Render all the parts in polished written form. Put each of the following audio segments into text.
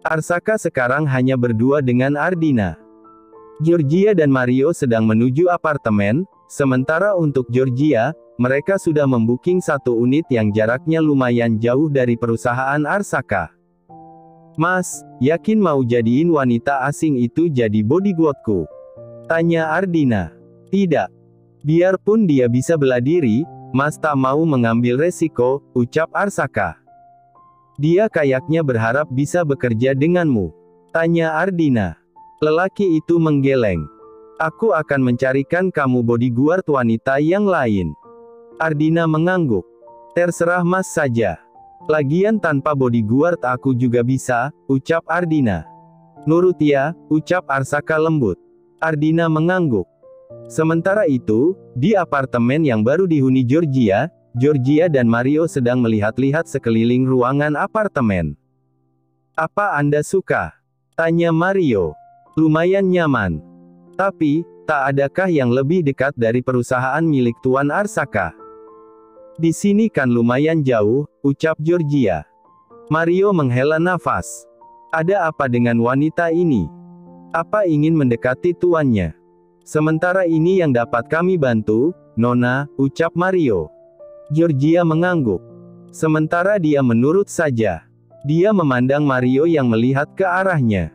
Arasaka sekarang hanya berdua dengan Ardina. Georgia dan Mario sedang menuju apartemen, sementara untuk Georgia, mereka sudah membooking satu unit yang jaraknya lumayan jauh dari perusahaan Arasaka. Mas, yakin mau jadiin wanita asing itu jadi bodyguardku? Tanya Ardina. Tidak. Biarpun dia bisa bela diri, Mas tak mau mengambil resiko, ucap Arasaka. Dia kayaknya berharap bisa bekerja denganmu. Tanya Ardina. Lelaki itu menggeleng. Aku akan mencarikan kamu bodyguard wanita yang lain. Ardina mengangguk. Terserah Mas saja. Lagian tanpa bodyguard aku juga bisa, ucap Ardina. Nurut ya, ucap Arasaka lembut. Ardina mengangguk. Sementara itu, di apartemen yang baru dihuni Georgia, Georgia dan Mario sedang melihat-lihat sekeliling ruangan apartemen. Apa Anda suka? Tanya Mario. Lumayan nyaman. Tapi, tak adakah yang lebih dekat dari perusahaan milik Tuan Arasaka? Di sini kan lumayan jauh, ucap Georgia. Mario menghela nafas. Ada apa dengan wanita ini? Apa ingin mendekati tuannya? Sementara ini yang dapat kami bantu, Nona, ucap Mario. Georgia mengangguk. Sementara dia menurut saja. Dia memandang Mario yang melihat ke arahnya.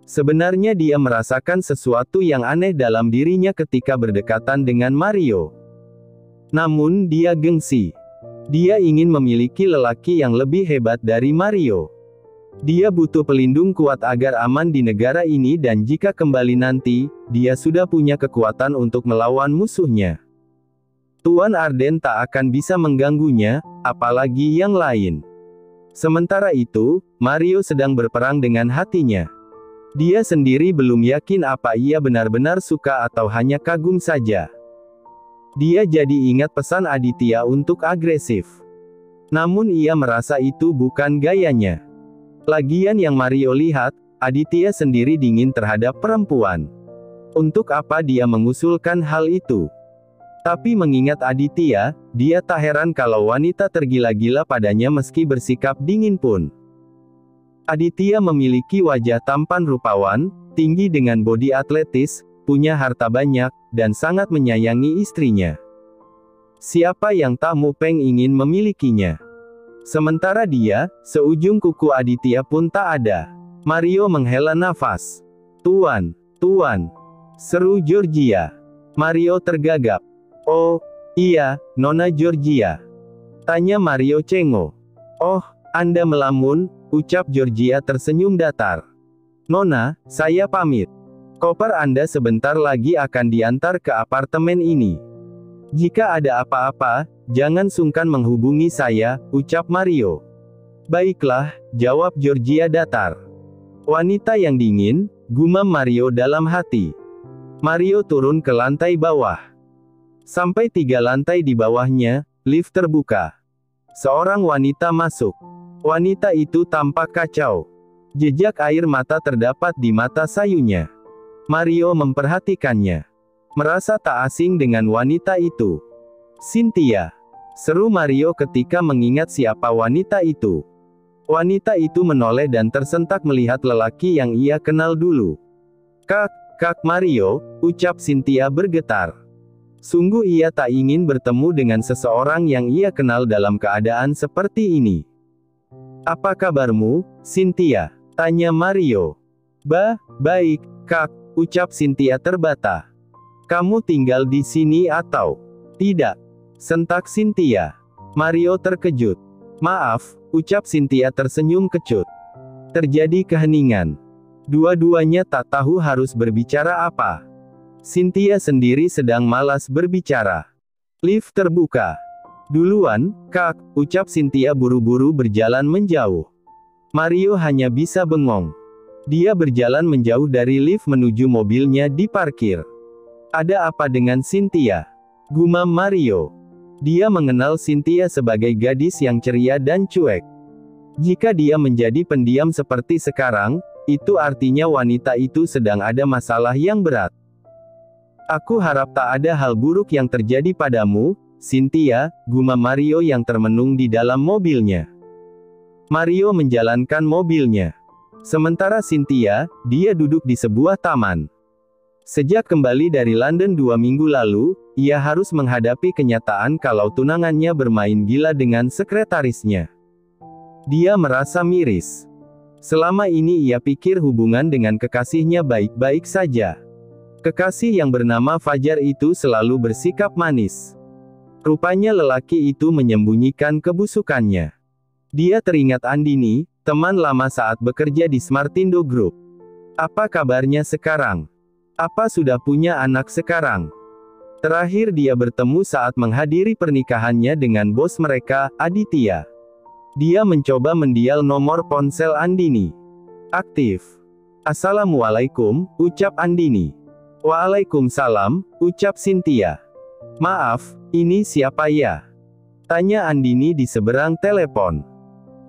Sebenarnya dia merasakan sesuatu yang aneh dalam dirinya ketika berdekatan dengan Mario. Namun dia gengsi. Dia ingin memiliki lelaki yang lebih hebat dari Mario. Dia butuh pelindung kuat agar aman di negara ini dan jika kembali nanti, dia sudah punya kekuatan untuk melawan musuhnya. Tuan Arden tak akan bisa mengganggunya, apalagi yang lain. Sementara itu, Mario sedang berperang dengan hatinya. Dia sendiri belum yakin apa ia benar-benar suka atau hanya kagum saja. Dia jadi ingat pesan Aditya untuk agresif. Namun ia merasa itu bukan gayanya. Lagian yang Mario lihat, Aditya sendiri dingin terhadap perempuan. Untuk apa dia mengusulkan hal itu? Tapi mengingat Aditya, dia tak heran kalau wanita tergila-gila padanya meski bersikap dingin pun. Aditya memiliki wajah tampan rupawan, tinggi dengan bodi atletis, punya harta banyak, dan sangat menyayangi istrinya. Siapa yang tak mupeng ingin memilikinya? Sementara dia, seujung kuku Aditya pun tak ada. Mario menghela nafas. Tuan, seru Georgia. Mario tergagap. Oh, iya, Nona Georgia. Tanya Mario cengok. Oh, Anda melamun, ucap Georgia tersenyum datar. Nona, saya pamit. Koper Anda sebentar lagi akan diantar ke apartemen ini. Jika ada apa-apa, jangan sungkan menghubungi saya, ucap Mario. Baiklah, jawab Georgia datar. Wanita yang dingin, gumam Mario dalam hati. Mario turun ke lantai bawah. Sampai 3 lantai di bawahnya, lift terbuka. Seorang wanita masuk. Wanita itu tampak kacau. Jejak air mata terdapat di mata sayunya. Mario memperhatikannya. Merasa tak asing dengan wanita itu. Cynthia. Seru Mario ketika mengingat siapa wanita itu. Wanita itu menoleh dan tersentak melihat lelaki yang ia kenal dulu. Kak Mario, ucap Cynthia bergetar. Sungguh ia tak ingin bertemu dengan seseorang yang ia kenal dalam keadaan seperti ini. Apa kabarmu, Cynthia? Tanya Mario. Baik, Kak, ucap Cynthia terbata. Kamu tinggal di sini atau tidak? Sentak Cynthia. Mario terkejut. Maaf, ucap Cynthia tersenyum kecut. Terjadi keheningan. Dua-duanya tak tahu harus berbicara apa. Cynthia sendiri sedang malas berbicara. Lift terbuka. Duluan, Kak, ucap Cynthia buru-buru berjalan menjauh. Mario hanya bisa bengong. Dia berjalan menjauh dari lift menuju mobilnya di parkir. Ada apa dengan Cynthia? Gumam Mario. Dia mengenal Cynthia sebagai gadis yang ceria dan cuek. Jika dia menjadi pendiam seperti sekarang, itu artinya wanita itu sedang ada masalah yang berat. Aku harap tak ada hal buruk yang terjadi padamu, Cynthia, gumam Mario yang termenung di dalam mobilnya. Mario menjalankan mobilnya. Sementara Cynthia, dia duduk di sebuah taman. Sejak kembali dari London 2 minggu lalu, ia harus menghadapi kenyataan kalau tunangannya bermain gila dengan sekretarisnya. Dia merasa miris. Selama ini ia pikir hubungan dengan kekasihnya baik-baik saja. Kekasih yang bernama Fajar itu selalu bersikap manis. Rupanya lelaki itu menyembunyikan kebusukannya. Dia teringat Andini, teman lama saat bekerja di Smartindo Group. Apa kabarnya sekarang? Apa sudah punya anak sekarang? Terakhir dia bertemu saat menghadiri pernikahannya dengan bos mereka, Aditya. Dia mencoba mendial nomor ponsel Andini. Aktif. Assalamualaikum, ucap Andini. Waalaikumsalam, ucap Cynthia. Maaf, ini siapa ya? Tanya Andini di seberang telepon.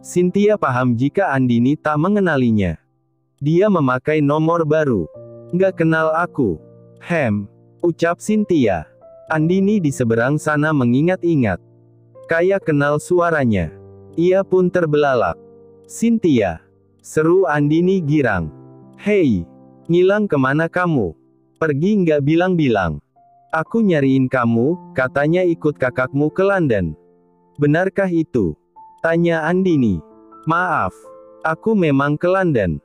Cynthia paham jika Andini tak mengenalinya. Dia memakai nomor baru. Nggak kenal aku. Ucap Cynthia. Andini di seberang sana mengingat-ingat. Kayak kenal suaranya. Ia pun terbelalak. Cynthia. Seru Andini girang. Hei, ngilang kemana kamu? Pergi nggak bilang-bilang. Aku nyariin kamu, katanya ikut kakakmu ke London. Benarkah itu? Tanya Andini. Maaf, aku memang ke London.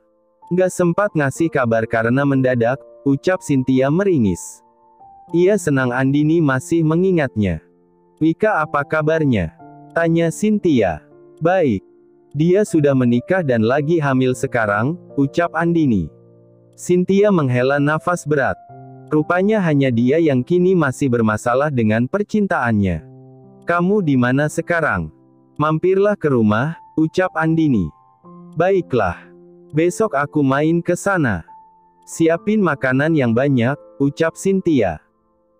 Nggak sempat ngasih kabar karena mendadak, ucap Cynthia meringis. Ia senang Andini masih mengingatnya. Wika apa kabarnya? Tanya Cynthia. Baik. Dia sudah menikah dan lagi hamil sekarang, ucap Andini. Cynthia menghela nafas berat. Rupanya hanya dia yang kini masih bermasalah dengan percintaannya. Kamu di mana sekarang? Mampirlah ke rumah, ucap Andini. Baiklah. Besok aku main ke sana. Siapin makanan yang banyak, ucap Cynthia.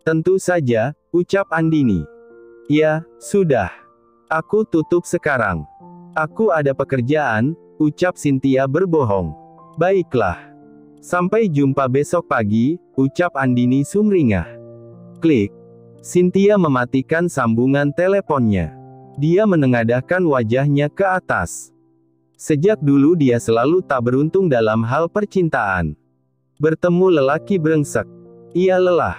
Tentu saja, ucap Andini. Ya, sudah. Aku tutup sekarang. Aku ada pekerjaan, ucap Cynthia berbohong. Baiklah. Sampai jumpa besok pagi, ucap Andini sumringah. Klik. Cynthia mematikan sambungan teleponnya. Dia menengadahkan wajahnya ke atas. Sejak dulu dia selalu tak beruntung dalam hal percintaan. Bertemu lelaki brengsek. Ia lelah.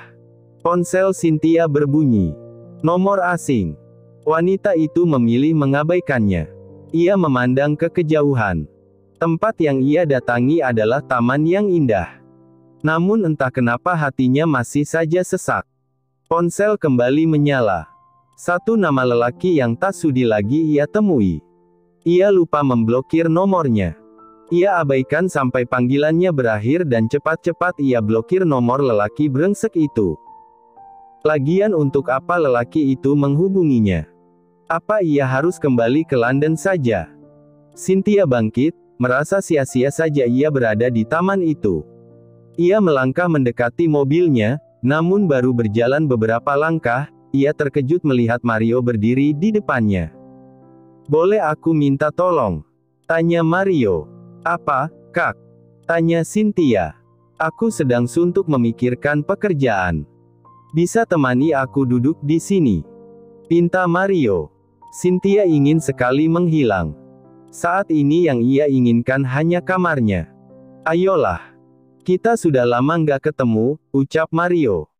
Ponsel Cynthia berbunyi. Nomor asing. Wanita itu memilih mengabaikannya. Ia memandang ke kejauhan. Tempat yang ia datangi adalah taman yang indah. Namun entah kenapa hatinya masih saja sesak. Ponsel kembali menyala. Satu nama lelaki yang tak sudi lagi ia temui. Ia lupa memblokir nomornya. Ia abaikan sampai panggilannya berakhir dan cepat-cepat ia blokir nomor lelaki brengsek itu. Lagian untuk apa lelaki itu menghubunginya? Apa ia harus kembali ke London saja? Cynthia bangkit, merasa sia-sia saja ia berada di taman itu. Ia melangkah mendekati mobilnya, namun baru berjalan beberapa langkah, ia terkejut melihat Mario berdiri di depannya. Boleh aku minta tolong? Tanya Mario. Apa, Kak? Tanya Cynthia. Aku sedang suntuk memikirkan pekerjaan. Bisa temani aku duduk di sini? Pinta Mario. Cynthia ingin sekali menghilang. Saat ini yang ia inginkan hanya kamarnya. Ayolah. Kita sudah lama nggak ketemu, ucap Mario.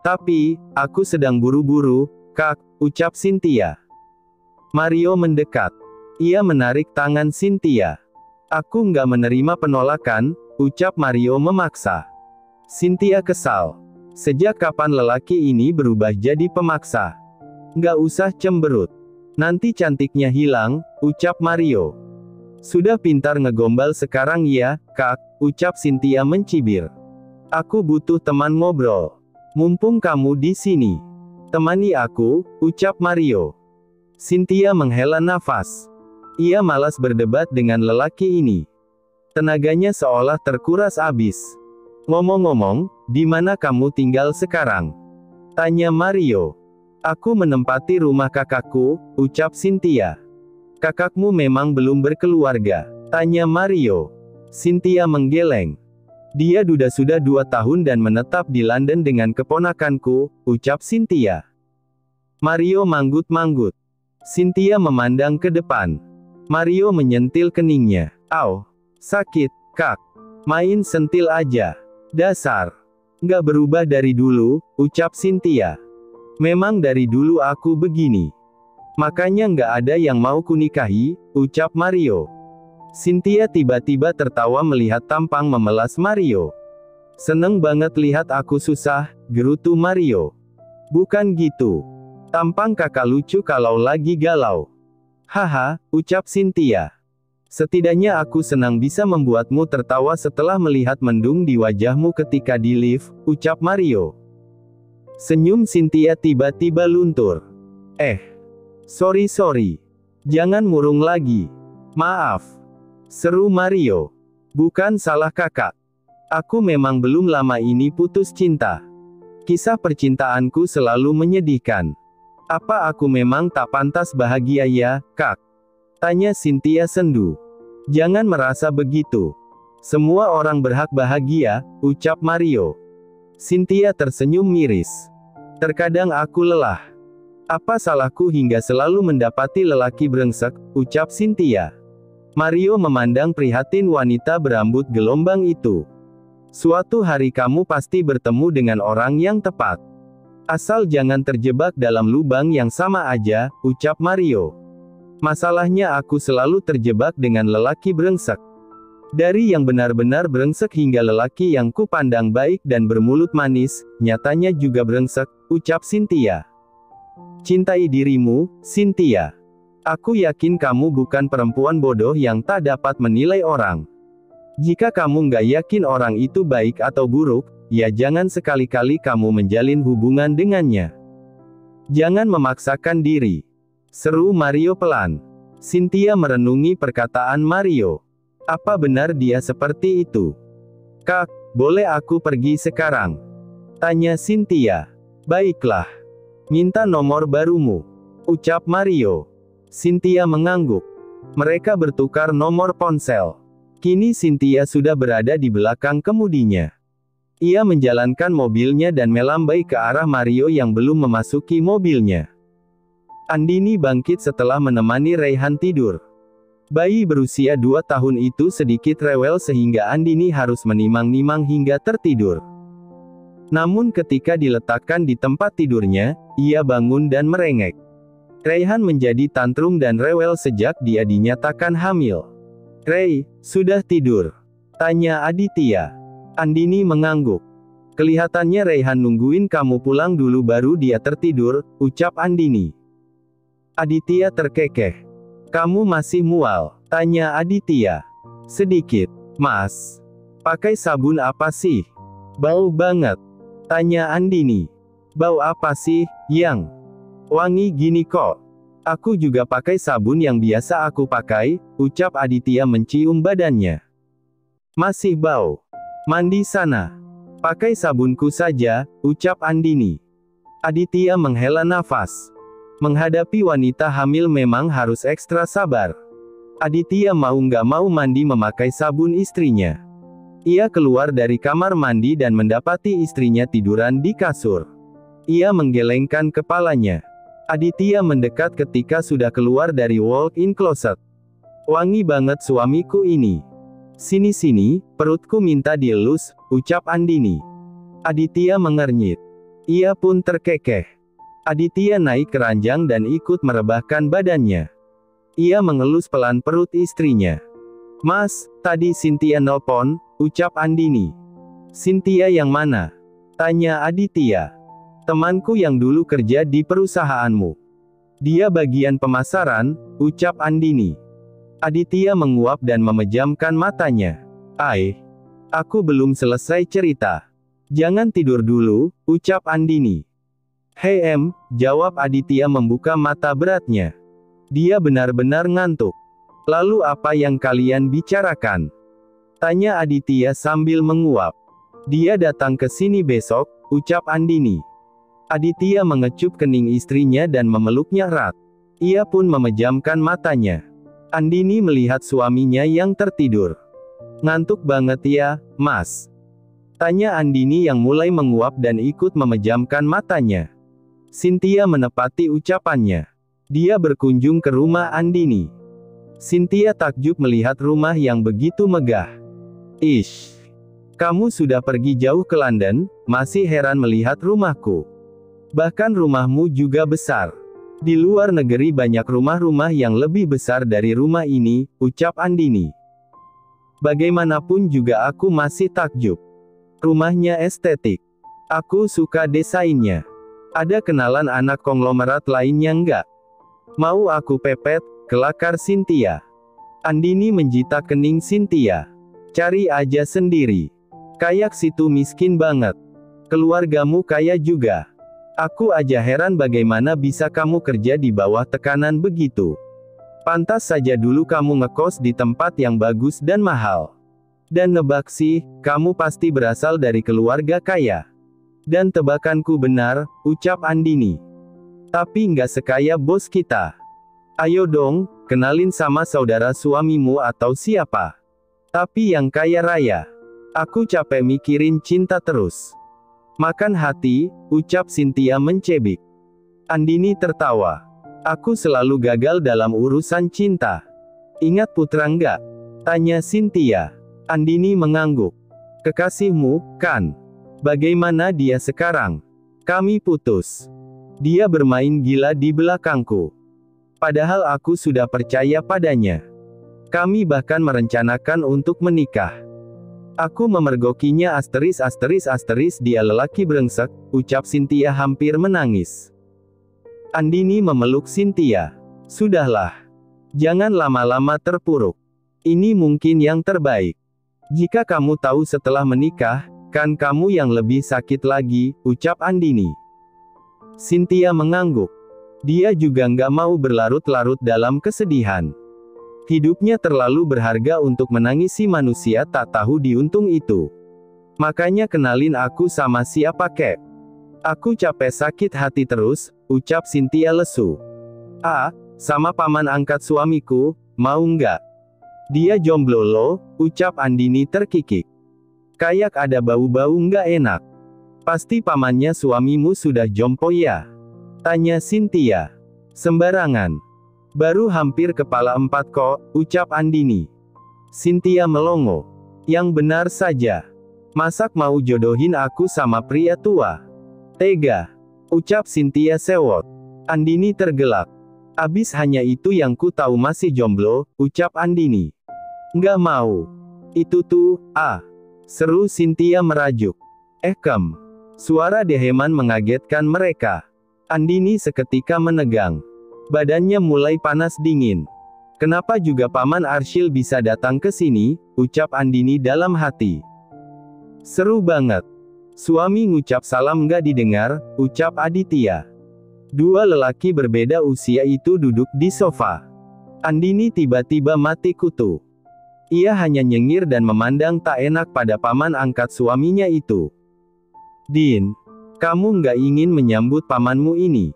Tapi, aku sedang buru-buru, Kak, ucap Cynthia. Mario mendekat. Ia menarik tangan Cynthia. Aku nggak menerima penolakan, ucap Mario memaksa. Cynthia kesal. Sejak kapan lelaki ini berubah jadi pemaksa? Nggak usah cemberut. Nanti cantiknya hilang, ucap Mario. Sudah pintar ngegombal sekarang ya, Kak, ucap Cynthia mencibir. Aku butuh teman ngobrol. Mumpung kamu di sini. Temani aku, ucap Mario. Cynthia menghela nafas. Ia malas berdebat dengan lelaki ini. Tenaganya seolah terkuras habis. Ngomong-ngomong, di mana kamu tinggal sekarang? Tanya Mario. Aku menempati rumah kakakku, ucap Cynthia. Kakakmu memang belum berkeluarga? Tanya Mario. Cynthia menggeleng. Dia sudah 2 tahun dan menetap di London dengan keponakanku, ucap Cynthia. Mario manggut-manggut. Cynthia memandang ke depan. Mario menyentil keningnya. Au, sakit, Kak. Main sentil aja. Dasar. Nggak berubah dari dulu, ucap Cynthia. Memang dari dulu aku begini. Makanya nggak ada yang mau kunikahi, ucap Mario. Cynthia tiba-tiba tertawa melihat tampang memelas Mario. Seneng banget lihat aku susah, gerutu Mario. Bukan gitu. Tampang kakak lucu kalau lagi galau. Haha, ucap Cynthia. Setidaknya aku senang bisa membuatmu tertawa setelah melihat mendung di wajahmu ketika di lift, ucap Mario. Senyum Cynthia tiba-tiba luntur. Sorry. Jangan murung lagi. Maaf. Seru Mario. Bukan salah kakak. Aku memang belum lama ini putus cinta. Kisah percintaanku selalu menyedihkan. Apa aku memang tak pantas bahagia ya, Kak? Tanya Cynthia sendu. Jangan merasa begitu. Semua orang berhak bahagia, ucap Mario. Cynthia tersenyum miris. Terkadang aku lelah. Apa salahku hingga selalu mendapati lelaki brengsek, ucap Cynthia. Mario memandang prihatin wanita berambut gelombang itu. Suatu hari kamu pasti bertemu dengan orang yang tepat. Asal jangan terjebak dalam lubang yang sama aja, ucap Mario. Masalahnya aku selalu terjebak dengan lelaki brengsek. Dari yang benar-benar brengsek hingga lelaki yang kupandang baik dan bermulut manis, nyatanya juga brengsek, ucap Cynthia. Cintai dirimu, Cynthia. Aku yakin kamu bukan perempuan bodoh yang tak dapat menilai orang. Jika kamu nggak yakin orang itu baik atau buruk, ya jangan sekali-kali kamu menjalin hubungan dengannya. Jangan memaksakan diri. Seru Mario pelan. Cynthia merenungi perkataan Mario. Apa benar dia seperti itu? Kak, boleh aku pergi sekarang? Tanya Cynthia. Baiklah. Minta nomor barumu, ucap Mario. Cynthia mengangguk. Mereka bertukar nomor ponsel. Kini Cynthia sudah berada di belakang kemudinya. Ia menjalankan mobilnya dan melambai ke arah Mario yang belum memasuki mobilnya. Andini bangkit setelah menemani Raihan tidur. Bayi berusia 2 tahun itu sedikit rewel sehingga Andini harus menimang-nimang hingga tertidur. Namun ketika diletakkan di tempat tidurnya, ia bangun dan merengek. Raihan menjadi tantrum dan rewel sejak dia dinyatakan hamil. Ray, sudah tidur? Tanya Aditya. Andini mengangguk. Kelihatannya Raihan nungguin kamu pulang dulu baru dia tertidur, ucap Andini. Aditya terkekeh. Kamu masih mual? Tanya Aditya. Sedikit, Mas. Pakai sabun apa sih? Bau banget. Tanya Andini. Bau apa sih, Yang? Wangi gini kok. Aku juga pakai sabun yang biasa aku pakai, ucap Aditya mencium badannya. Masih bau. Mandi sana. Pakai sabunku saja, ucap Andini. Aditya menghela nafas. Menghadapi wanita hamil memang harus ekstra sabar. Aditya mau nggak mau mandi memakai sabun istrinya. Ia keluar dari kamar mandi dan mendapati istrinya tiduran di kasur. Ia menggelengkan kepalanya. Aditya mendekat ketika sudah keluar dari walk-in closet. Wangi banget suamiku ini. Sini-sini, perutku minta dielus, ucap Andini. Aditya mengernyit. Ia pun terkekeh. Aditya naik ke ranjang dan ikut merebahkan badannya. Ia mengelus pelan perut istrinya. Mas, tadi Cynthia nelpon, ucap Andini. Cynthia yang mana? Tanya Aditya. Temanku yang dulu kerja di perusahaanmu. Dia bagian pemasaran, ucap Andini. Aditya menguap dan memejamkan matanya. Aku belum selesai cerita. Jangan tidur dulu, ucap Andini. Hei jawab Aditya membuka mata beratnya. Dia benar-benar ngantuk. Lalu apa yang kalian bicarakan? Tanya Aditya sambil menguap. Dia datang ke sini besok, ucap Andini. Aditya mengecup kening istrinya dan memeluknya erat. Ia pun memejamkan matanya. Andini melihat suaminya yang tertidur. Ngantuk banget ya, Mas? Tanya Andini yang mulai menguap dan ikut memejamkan matanya. Cynthia menepati ucapannya. Dia berkunjung ke rumah Andini. Cynthia takjub melihat rumah yang begitu megah. Ish. Kamu sudah pergi jauh ke London, masih heran melihat rumahku. Bahkan rumahmu juga besar. Di luar negeri banyak rumah-rumah yang lebih besar dari rumah ini, ucap Andini. Bagaimanapun juga aku masih takjub. Rumahnya estetik. Aku suka desainnya. Ada kenalan anak konglomerat lainnya enggak? Mau aku pepet, kelakar Cynthia. Andini menjitak kening Cynthia. Cari aja sendiri. Kayak situ miskin banget. Keluargamu kaya juga. Aku aja heran bagaimana bisa kamu kerja di bawah tekanan begitu. Pantas saja dulu kamu ngekos di tempat yang bagus dan mahal. Dan nebak sih, kamu pasti berasal dari keluarga kaya. Dan tebakanku benar, ucap Andini. Tapi nggak sekaya bos kita. Ayo dong, kenalin sama saudara suamimu atau siapa. Tapi yang kaya raya. Aku capek mikirin cinta terus. Makan hati, ucap Cynthia mencebik. Andini tertawa. Aku selalu gagal dalam urusan cinta. Ingat putra nggak? Tanya Cynthia. Andini mengangguk. Kekasihmu, kan? Bagaimana dia sekarang? Kami putus. Dia bermain gila di belakangku. Padahal aku sudah percaya padanya. Kami bahkan merencanakan untuk menikah. Aku memergokinya ***** dia lelaki brengsek, ucap Cynthia hampir menangis. Andini memeluk Cynthia. Sudahlah. Jangan lama-lama terpuruk. Ini mungkin yang terbaik. Jika kamu tahu setelah menikah, kan kamu yang lebih sakit lagi, ucap Andini. Cynthia mengangguk. Dia juga nggak mau berlarut-larut dalam kesedihan. Hidupnya terlalu berharga untuk menangisi manusia tak tahu diuntung itu. Makanya kenalin aku sama siapa kek. Aku capek sakit hati terus, ucap Cynthia lesu. Sama paman angkat suamiku, mau nggak? Dia jomblo loh, ucap Andini terkikik. Kayak ada bau-bau nggak enak. Pasti pamannya suamimu sudah jompo ya? Tanya Cynthia. Sembarangan. Baru hampir kepala 4 kok, ucap Andini. Cynthia melongo. Yang benar saja. Masak mau jodohin aku sama pria tua? Tega. Ucap Cynthia sewot. Andini tergelak. Abis hanya itu yang ku tahu masih jomblo, ucap Andini. Nggak mau. Itu tuh, seru Cynthia merajuk. Suara Deheman mengagetkan mereka. Andini seketika menegang. Badannya mulai panas dingin. Kenapa juga Paman Arshil bisa datang ke sini, ucap Andini dalam hati. Seru banget. Suami ngucap salam nggak didengar, ucap Aditya. Dua lelaki berbeda usia itu duduk di sofa. Andini tiba-tiba mati kutu. Ia hanya nyengir dan memandang tak enak pada paman angkat suaminya itu. Din, kamu nggak ingin menyambut pamanmu ini?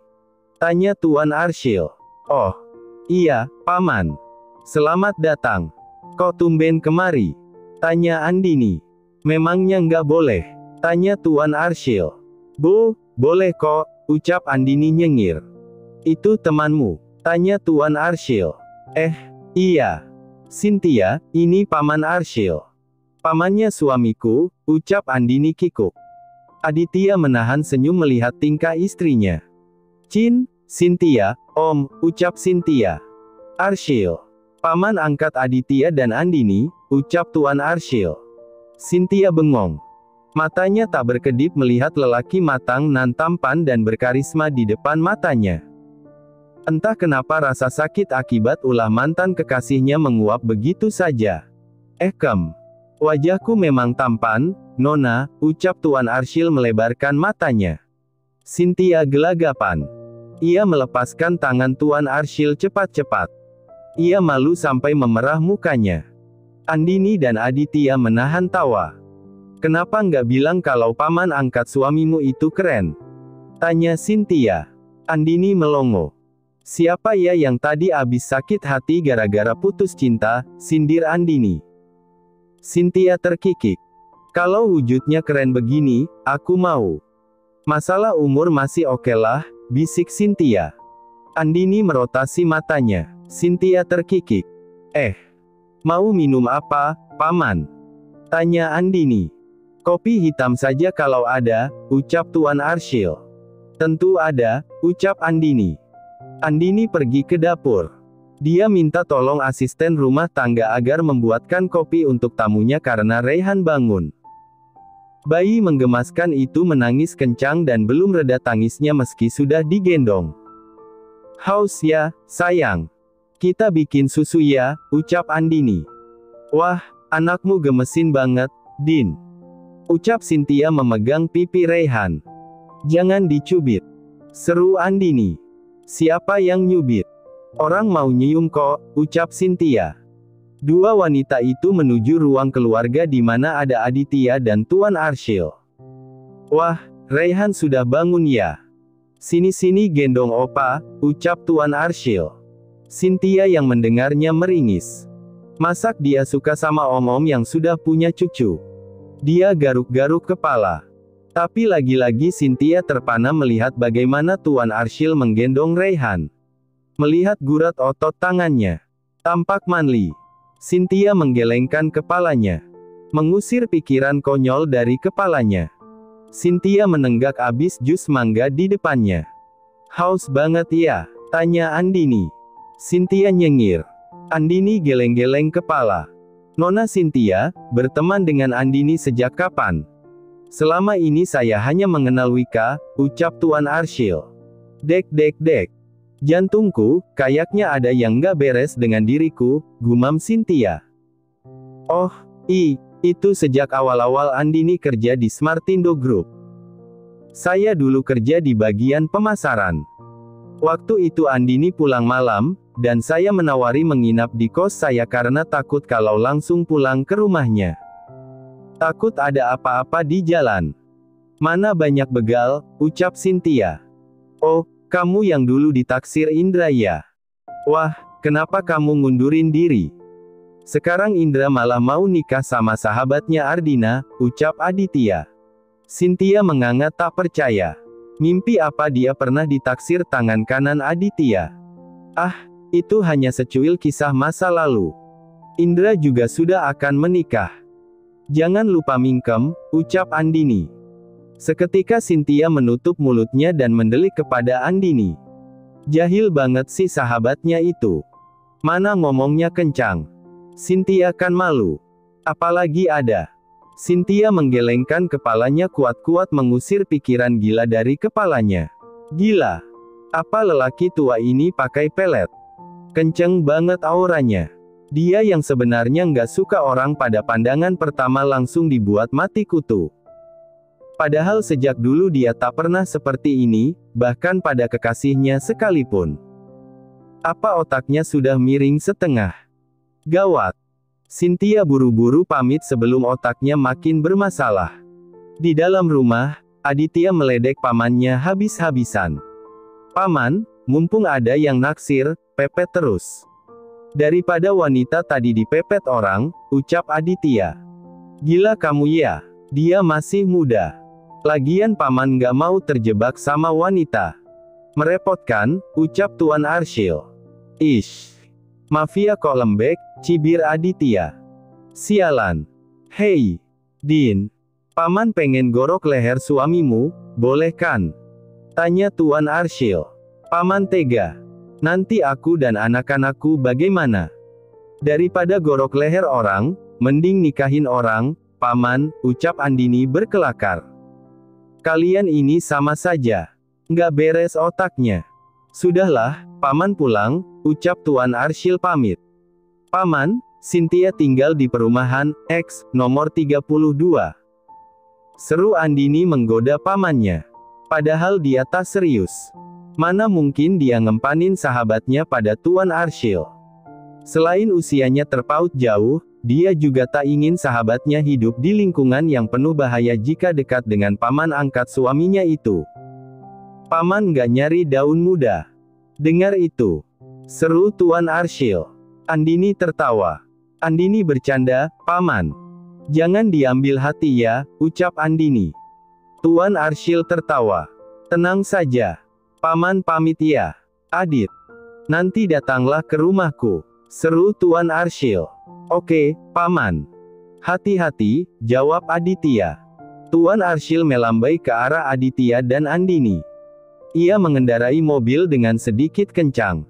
Tanya Tuan Arshil. Oh, iya, paman. Selamat datang. Kok tumben kemari? Tanya Andini. Memangnya nggak boleh? Tanya Tuan Arshil. Boleh kok, ucap Andini nyengir. Itu temanmu? Tanya Tuan Arshil. Iya. Cynthia, ini Paman Arshil. Pamannya suamiku, ucap Andini kikuk. Aditya menahan senyum melihat tingkah istrinya. Cynthia, Om, ucap Cynthia. Arshil. Paman angkat Aditya dan Andini, ucap Tuan Arshil. Cynthia bengong. Matanya tak berkedip melihat lelaki matang nan tampan dan berkarisma di depan matanya. Entah kenapa rasa sakit akibat ulah mantan kekasihnya menguap begitu saja. Wajahku memang tampan, Nona, ucap Tuan Arshil melebarkan matanya. Cynthia gelagapan. Ia melepaskan tangan Tuan Arshil cepat-cepat. Ia malu sampai memerah mukanya. Andini dan Aditya menahan tawa. Kenapa nggak bilang kalau paman angkat suamimu itu keren? Tanya Cynthia. Andini melongo. Siapa ya yang tadi abis sakit hati gara-gara putus cinta, sindir Andini. Cynthia terkikik. Kalau wujudnya keren begini, aku mau. Masalah umur masih oke lah, bisik Cynthia. Andini merotasi matanya. Cynthia terkikik. Mau minum apa, Paman? Tanya Andini. Kopi hitam saja kalau ada, ucap Tuan Arshil. Tentu ada, ucap Andini. Andini pergi ke dapur. Dia minta tolong asisten rumah tangga agar membuatkan kopi untuk tamunya karena Raihan bangun. Bayi menggemaskan itu menangis kencang dan belum reda tangisnya meski sudah digendong. Haus ya, sayang. Kita bikin susu ya, ucap Andini. Wah, anakmu gemesin banget, Din. Ucap Cynthia memegang pipi Raihan. Jangan dicubit. Seru Andini. Siapa yang nyubit? Orang mau nyium kok, ucap Cynthia. Dua wanita itu menuju ruang keluarga di mana ada Aditya dan Tuan Arshil. Wah, Raihan sudah bangun ya. Sini-sini gendong opa, ucap Tuan Arshil. Cynthia yang mendengarnya meringis. Masak dia suka sama om-om yang sudah punya cucu. Dia garuk-garuk kepala. Tapi lagi-lagi Cynthia terpana melihat bagaimana Tuan Arshil menggendong Raihan. Melihat gurat otot tangannya. Tampak manly. Cynthia menggelengkan kepalanya. Mengusir pikiran konyol dari kepalanya. Cynthia menenggak abis jus mangga di depannya. Haus banget ya? Tanya Andini. Cynthia nyengir. Andini geleng-geleng kepala. Nona Cynthia, berteman dengan Andini sejak kapan? Selama ini saya hanya mengenal Wika, ucap Tuan Arshil. Dek. Jantungku, kayaknya ada yang nggak beres dengan diriku, gumam Cynthia. Oh, itu sejak awal-awal Andini kerja di Smartindo Group. Saya dulu kerja di bagian pemasaran. Waktu itu Andini pulang malam, dan saya menawari menginap di kos saya karena takut kalau langsung pulang ke rumahnya. Takut ada apa-apa di jalan. Mana banyak begal, ucap Cynthia. Oh, kamu yang dulu ditaksir Indra ya? Wah, kenapa kamu ngundurin diri? Sekarang Indra malah mau nikah sama sahabatnya Ardina, ucap Aditya. Cynthia menganga tak percaya. Mimpi apa dia pernah ditaksir tangan kanan Aditya? Ah, itu hanya secuil kisah masa lalu. Indra juga sudah akan menikah. Jangan lupa mingkem, ucap Andini. Seketika Cynthia menutup mulutnya dan mendelik kepada Andini. Jahil banget sih sahabatnya itu. Mana ngomongnya kencang. Cynthia kan malu. Apalagi ada. Cynthia menggelengkan kepalanya kuat-kuat mengusir pikiran gila dari kepalanya. Gila. Apa lelaki tua ini pakai pelet? Kenceng banget auranya. Dia yang sebenarnya nggak suka orang pada pandangan pertama langsung dibuat mati kutu. Padahal sejak dulu dia tak pernah seperti ini, bahkan pada kekasihnya sekalipun. Apa otaknya sudah miring setengah? Gawat. Cynthia buru-buru pamit sebelum otaknya makin bermasalah. Di dalam rumah, Aditya meledek pamannya habis-habisan. Paman, mumpung ada yang naksir, pepet terus. Daripada wanita tadi dipepet orang, ucap Aditya. Gila kamu ya, dia masih muda. Lagian paman gak mau terjebak sama wanita. Merepotkan, ucap Tuan Arshil. Ish. Mafia kok lembek, cibir Aditya. Sialan. Hei, Din. Paman pengen gorok leher suamimu, boleh kan? Tanya Tuan Arshil. Paman tega. Nanti aku dan anak-anakku bagaimana? Daripada gorok leher orang, mending nikahin orang, Paman, ucap Andini berkelakar. Kalian ini sama saja. Nggak beres otaknya. Sudahlah, Paman pulang, ucap Tuan Arshil pamit. Paman, Cynthia tinggal di perumahan X, nomor 32. Seru Andini menggoda pamannya. Padahal dia tak serius. Mana mungkin dia ngempanin sahabatnya pada Tuan Arshil. Selain usianya terpaut jauh, dia juga tak ingin sahabatnya hidup di lingkungan yang penuh bahaya jika dekat dengan paman angkat suaminya itu. Paman nggak nyari daun muda. Dengar itu. Seru Tuan Arshil. Andini tertawa. Andini bercanda, Paman. Jangan diambil hati ya, ucap Andini. Tuan Arshil tertawa. Tenang saja. Paman pamit ya. Adit. Nanti datanglah ke rumahku. Seru Tuan Arshil. Oke, Paman. Hati-hati, jawab Aditya. Tuan Arshil melambai ke arah Aditya dan Andini. Ia mengendarai mobil dengan sedikit kencang.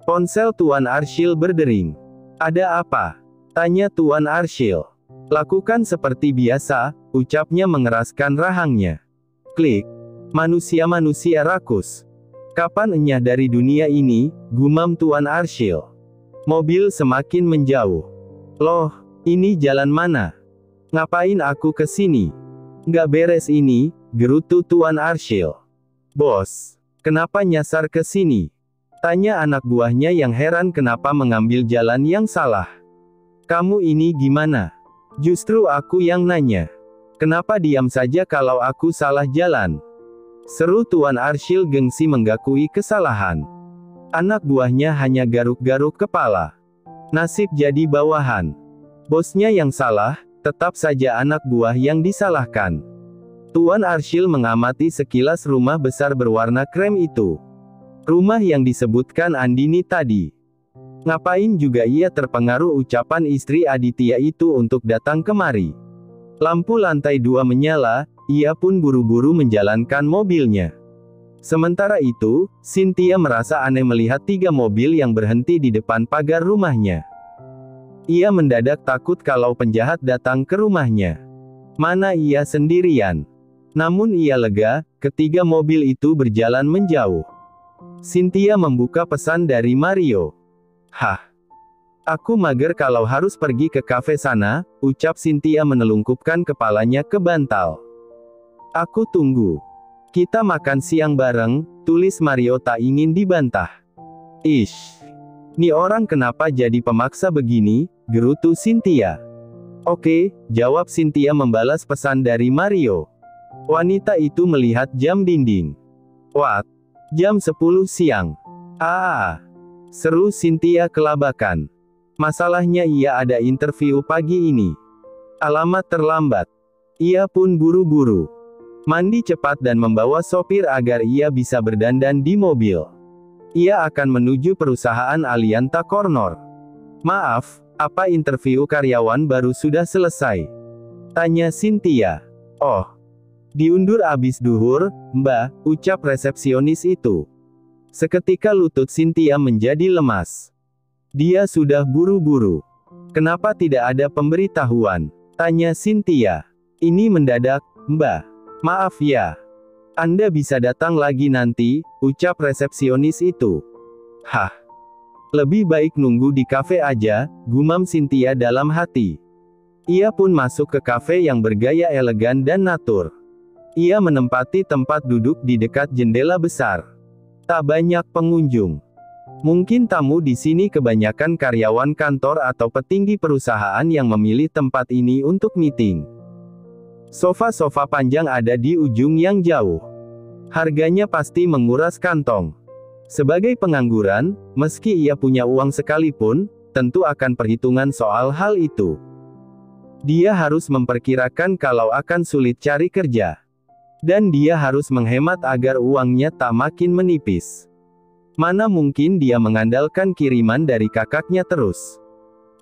Ponsel Tuan Arshil berdering. Ada apa? Tanya Tuan Arshil. Lakukan seperti biasa, ucapnya mengeraskan rahangnya. Klik. Manusia-manusia rakus. Kapan enyah dari dunia ini, gumam Tuan Arshil. Mobil semakin menjauh. Loh, ini jalan mana? Ngapain aku ke sini? Nggak beres ini, gerutu Tuan Arshil. Bos, kenapa nyasar ke sini? Tanya anak buahnya yang heran kenapa mengambil jalan yang salah. Kamu ini gimana? Justru aku yang nanya. Kenapa diam saja kalau aku salah jalan? Seru Tuan Arshil gengsi menggakui kesalahan. Anak buahnya hanya garuk-garuk kepala. Nasib jadi bawahan. Bosnya yang salah, tetap saja anak buah yang disalahkan. Tuan Arshil mengamati sekilas rumah besar berwarna krem itu. Rumah yang disebutkan Andini tadi. Ngapain juga ia terpengaruh ucapan istri Aditya itu untuk datang kemari. Lampu lantai 2 menyala, ia pun buru-buru menjalankan mobilnya. Sementara itu, Cynthia merasa aneh melihat 3 mobil yang berhenti di depan pagar rumahnya. Ia mendadak takut kalau penjahat datang ke rumahnya. Mana ia sendirian. Namun ia lega, ketiga mobil itu berjalan menjauh. Cynthia membuka pesan dari Mario. Hah. Aku mager kalau harus pergi ke kafe sana, ucap Cynthia menelungkupkan kepalanya ke bantal. Aku tunggu. Kita makan siang bareng, tulis Mario tak ingin dibantah. Ish. Nih orang kenapa jadi pemaksa begini, gerutu Cynthia. Oke, jawab Cynthia membalas pesan dari Mario. Wanita itu melihat jam dinding. What? Jam 10 siang. Seru Cynthia kelabakan. Masalahnya ia ada interview pagi ini. Alamat terlambat. Ia pun buru-buru. Mandi cepat dan membawa sopir agar ia bisa berdandan di mobil. Ia akan menuju perusahaan Alianta Cornor. Maaf, apa interview karyawan baru sudah selesai? Tanya Cynthia. Oh. Diundur abis duhur, Mbak, ucap resepsionis itu. Seketika lutut Cynthia menjadi lemas. Dia sudah buru-buru. Kenapa tidak ada pemberitahuan? Tanya Cynthia. Ini mendadak, Mbak. Maaf ya. Anda bisa datang lagi nanti, ucap resepsionis itu. Hah. Lebih baik nunggu di kafe aja, gumam Cynthia dalam hati. Ia pun masuk ke kafe yang bergaya elegan dan natur. Ia menempati tempat duduk di dekat jendela besar. Tak banyak pengunjung. Mungkin tamu di sini kebanyakan karyawan kantor atau petinggi perusahaan yang memilih tempat ini untuk meeting. Sofa-sofa panjang ada di ujung yang jauh. Harganya pasti menguras kantong. Sebagai pengangguran, meski ia punya uang sekalipun, tentu akan perhitungan soal hal itu. Dia harus memperkirakan kalau akan sulit cari kerja. Dan dia harus menghemat agar uangnya tak makin menipis. Mana mungkin dia mengandalkan kiriman dari kakaknya terus.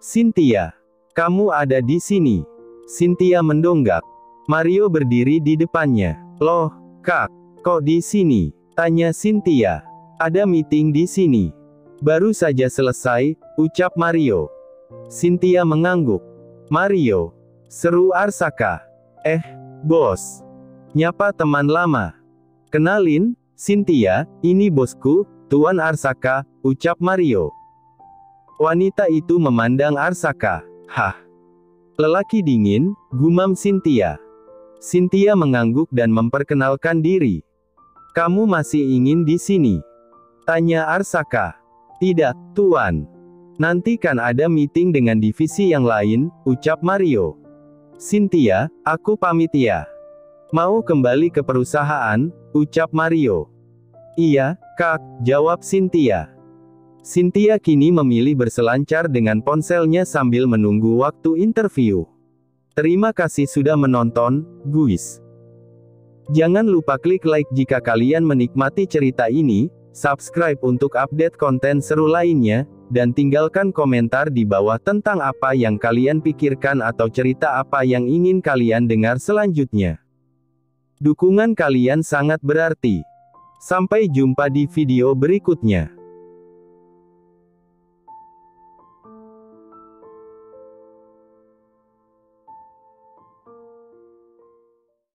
Cynthia, kamu ada di sini. Cynthia mendongak. Mario berdiri di depannya. Loh, Kak, kok di sini? Tanya Cynthia. Ada meeting di sini. Baru saja selesai, ucap Mario. Cynthia mengangguk. Mario. Seru Arsaka. Bos. Nyapa teman lama. Kenalin, Cynthia, ini bosku, Tuan Arsaka, ucap Mario. Wanita itu memandang Arsaka. Hah. Lelaki dingin, gumam Cynthia. Cynthia mengangguk dan memperkenalkan diri. Kamu masih ingin di sini? Tanya Arsaka. Tidak, Tuan. Nanti kan ada meeting dengan divisi yang lain, ucap Mario. Cynthia, aku pamit ya. Mau kembali ke perusahaan, ucap Mario. Iya, Kak, jawab Cynthia. Cynthia kini memilih berselancar dengan ponselnya sambil menunggu waktu interview. Terima kasih sudah menonton, guys. Jangan lupa klik like jika kalian menikmati cerita ini, subscribe untuk update konten seru lainnya, dan tinggalkan komentar di bawah tentang apa yang kalian pikirkan atau cerita apa yang ingin kalian dengar selanjutnya. Dukungan kalian sangat berarti. Sampai jumpa di video berikutnya.